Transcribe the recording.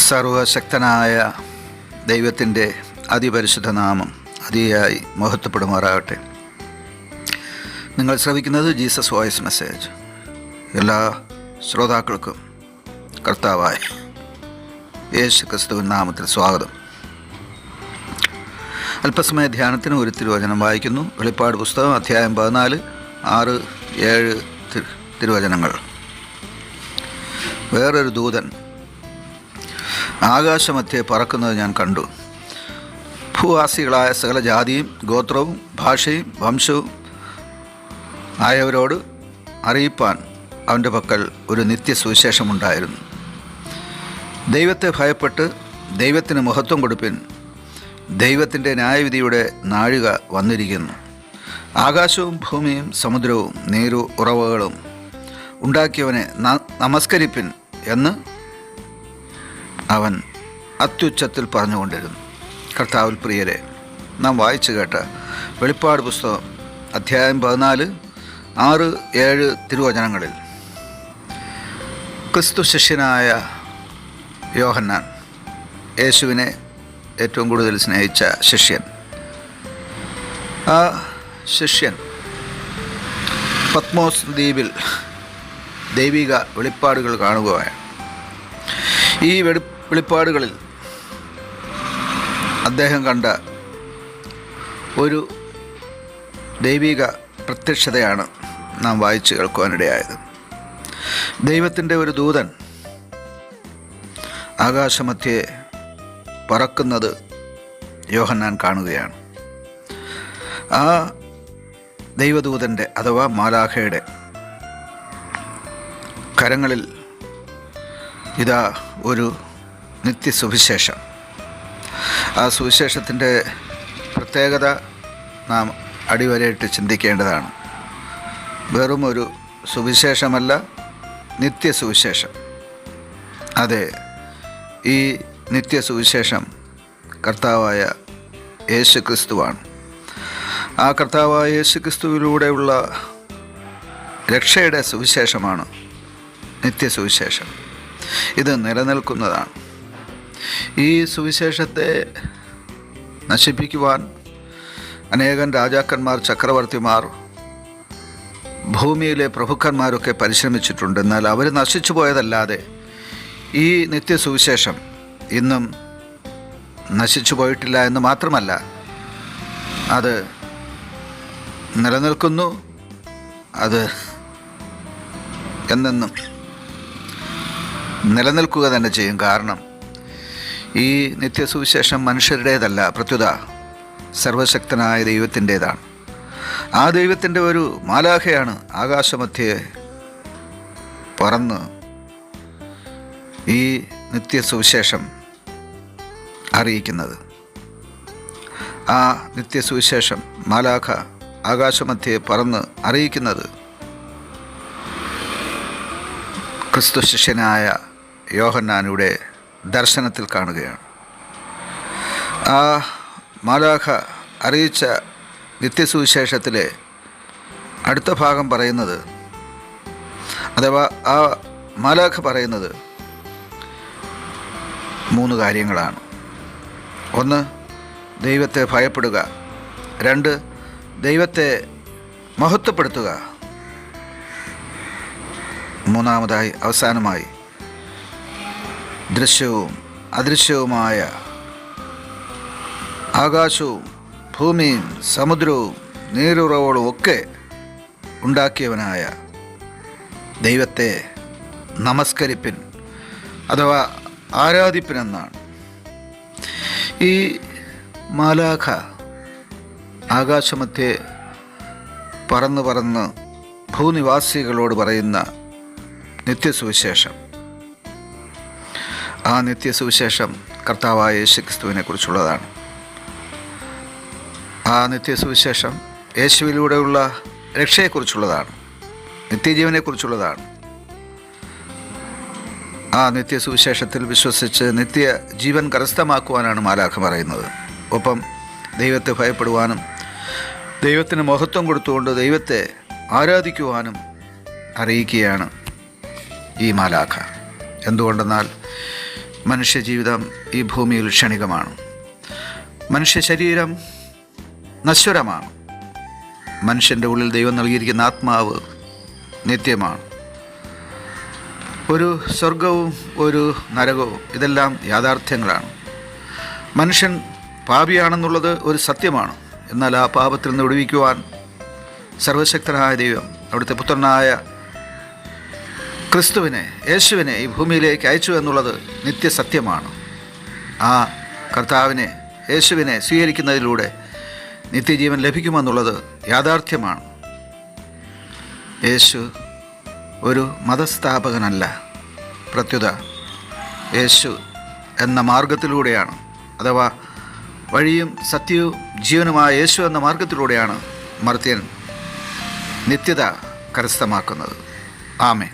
സർവശക്തനായ ദൈവത്തിൻ്റെ അതിപരിശുദ്ധ നാമം അതിയായി മഹത്വപ്പെടുമാറാകട്ടെ. നിങ്ങൾ ശ്രവിക്കുന്നത് ജീസസ് വോയിസ് മെസ്സേജ്. എല്ലാ ശ്രോതാക്കൾക്കും കർത്താവായ യേശു ക്രിസ്തുവിൻ നാമത്തിൽ സ്വാഗതം. അല്പസമയ ധ്യാനത്തിന് ഒരു തിരുവചനം വായിക്കുന്നു. വെളിപ്പാട് പുസ്തകം അധ്യായം 14, 6, 7 തിരുവചനങ്ങൾ. വേറൊരു ദൂതൻ ആകാശമധ്യേ പറക്കുന്നത് ഞാൻ കണ്ടു. ഭൂവാസികളായ സകല ജാതിയും ഗോത്രവും ഭാഷയും വംശവും ആയവരോട് അറിയിപ്പാൻ അവൻ്റെ പക്കൽ ഒരു നിത്യസുവിശേഷമുണ്ടായിരുന്നു. ദൈവത്തെ ഭയപ്പെട്ട് ദൈവത്തിന് മഹത്വം കൊടുപ്പിൻ, ദൈവത്തിൻ്റെ ന്യായവിധിയുടെ നാഴിക വന്നിരിക്കുന്നു. ആകാശവും ഭൂമിയും സമുദ്രവും നീരു ഉറവകളും ഉണ്ടാക്കിയവനെ നമസ്കരിപ്പിൻ എന്ന് അവൻ അത്യുച്ചത്തിൽ പറഞ്ഞുകൊണ്ടിരുന്നു. കർത്താവിൽ പ്രിയരെ, നാം വായിച്ചു കേട്ട വെളിപ്പാട് പുസ്തകം അധ്യായം 14, 6, 7 തിരുവചനങ്ങളിൽ ക്രിസ്തു ശിഷ്യനായ യോഹന്നാൻ, യേശുവിനെ ഏറ്റവും കൂടുതൽ സ്നേഹിച്ച ശിഷ്യൻ, ആ ശിഷ്യൻ പത്മോസ് ദ്വീപിൽ ദൈവിക വെളിപ്പാടുകൾ കാണുകയാണ്. ഈ വെളിപ്പാടുകളിൽ അദ്ദേഹം കണ്ട ഒരു ദൈവിക പ്രത്യക്ഷതയാണ് നാം വായിച്ചു കേൾക്കുവാനിടയായത്. ദൈവത്തിൻ്റെ ഒരു ദൂതൻ ആകാശമധ്യേ പറക്കുന്നത് യോഹന്നാൻ കാണുകയാണ്. ആ ദൈവദൂതൻ്റെ അഥവാ മാലാഖയുടെ കരങ്ങളിൽ ഇതാ ഒരു നിത്യസുവിശേഷം. ആ സുവിശേഷത്തിൻ്റെ പ്രത്യേകത നാം അടിവരയിട്ട് ചിന്തിക്കേണ്ടതാണ്. വെറും ഒരു സുവിശേഷമല്ല, നിത്യസുവിശേഷം. അതെ, ഈ നിത്യസുവിശേഷം കർത്താവായ യേശു ക്രിസ്തുവാണ്. ആ കർത്താവായ യേശു ക്രിസ്തുവിലൂടെയുള്ള രക്ഷയുടെ സുവിശേഷമാണ് നിത്യസുവിശേഷം. ഇത് നിലനിൽക്കുന്നതാണ്. ഈ സുവിശേഷത്തെ നശിപ്പിക്കുവാൻ അനേകം രാജാക്കന്മാർ, ചക്രവർത്തിമാർ, ഭൂമിയിലെ പ്രഭുക്കന്മാരൊക്കെ പരിശ്രമിച്ചിട്ടുണ്ട്. എന്നാൽ അവർ നശിച്ചു പോയതല്ലാതെ ഈ നിത്യസുവിശേഷം ഇന്നും നശിച്ചു പോയിട്ടില്ല എന്ന് മാത്രമല്ല, അത് നിലനിൽക്കുന്നു. അത് എന്നെന്നും നിലനിൽക്കുക തന്നെ ചെയ്യും. കാരണം ഈ നിത്യസുവിശേഷം മനുഷ്യരുടേതല്ല, പ്രത്യുത സർവശക്തനായ ദൈവത്തിൻ്റേതാണ്. ആ ദൈവത്തിൻ്റെ ഒരു മാലാഖയാണ് ആകാശമധ്യേ പറന്ന് ഈ നിത്യസുവിശേഷം അറിയിക്കുന്നത്. ആ നിത്യസുവിശേഷം മാലാഖ ആകാശമധ്യേ പറന്ന് അറിയിക്കുന്നത് ക്രിസ്തു ശിഷ്യനായ യോഹന്നാനുടെ ദർശനത്തിൽ കാണുകയാണ്. ആ മാലാഖ അറിയിച്ച നിത്യസുവിശേഷത്തിലെ അടുത്ത ഭാഗം പറയുന്നത്, അഥവാ ആ മാലാഖ പറയുന്നത് 3 കാര്യങ്ങളാണ്. 1, ദൈവത്തെ ഭയപ്പെടുക. 2, ദൈവത്തെ മഹത്വപ്പെടുത്തുക. 3, അവസാനമായി ദൃശ്യവും അദൃശ്യവുമായ ആകാശവും ഭൂമിയും സമുദ്രവും നീരുറവകളും ഒക്കെ ഉണ്ടാക്കിയവനായ ദൈവത്തെ നമസ്കരിപ്പിൻ അഥവാ ആരാധിപ്പിനെന്നാണ്. ഈ മാലാഖ ആകാശമധ്യേ പറന്ന് ഭൂനിവാസികളോട് പറയുന്ന നിത്യസുവിശേഷം, ആ നിത്യസുവിശേഷം കർത്താവായ യേശു ക്രിസ്തുവിനെ കുറിച്ചുള്ളതാണ്. ആ നിത്യസുവിശേഷം യേശുവിലൂടെയുള്ള രക്ഷയെക്കുറിച്ചുള്ളതാണ്, നിത്യജീവനെക്കുറിച്ചുള്ളതാണ്. ആ നിത്യസുവിശേഷത്തിൽ വിശ്വസിച്ച് നിത്യജീവൻ കരസ്ഥമാക്കുവാനാണ് മാലാഖ പറയുന്നത്. ഒപ്പം ദൈവത്തെ ഭയപ്പെടുവാനും ദൈവത്തിന് മഹത്വം കൊടുത്തുകൊണ്ട് ദൈവത്തെ ആരാധിക്കുവാനും അറിയിക്കുകയാണ് ഈ മാലാഖ. എന്തുകൊണ്ടെന്നാൽ മനുഷ്യജീവിതം ഈ ഭൂമിയിൽ ക്ഷണികമാണ്. മനുഷ്യ ശരീരം നശ്വരമാണ്. മനുഷ്യൻ്റെ ഉള്ളിൽ ദൈവം നൽകിയിരിക്കുന്ന ആത്മാവ് നിത്യമാണ്. ഒരു സ്വർഗവും ഒരു നരകവും ഇതെല്ലാം യാഥാർത്ഥ്യങ്ങളാണ്. മനുഷ്യൻ പാപിയാണെന്നുള്ളത് ഒരു സത്യമാണ്. എന്നാൽ ആ പാപത്തിൽ നിന്ന് വിടുവിക്കുവാൻ സർവശക്തനായ ദൈവം അവിടുത്തെ പുത്രനായ ക്രിസ്തുവിനെ, യേശുവിനെ ഈ ഭൂമിയിലേക്ക് അയച്ചു എന്നുള്ളത് നിത്യസത്യമാണ്. ആ കർത്താവിനെ, യേശുവിനെ സ്വീകരിക്കുന്നതിലൂടെ നിത്യജീവൻ ലഭിക്കുമെന്നുള്ളത് യാഥാർത്ഥ്യമാണ്. യേശു ഒരു മതസ്ഥാപകനല്ല. പ്രത്യുത യേശു എന്ന മാർഗത്തിലൂടെയാണ്, അഥവാ വഴിയും സത്യവും ജീവനുമായ യേശു എന്ന മാർഗത്തിലൂടെയാണ് മർത്യൻ നിത്യത കരസ്ഥമാക്കുന്നത്. ആമേൻ.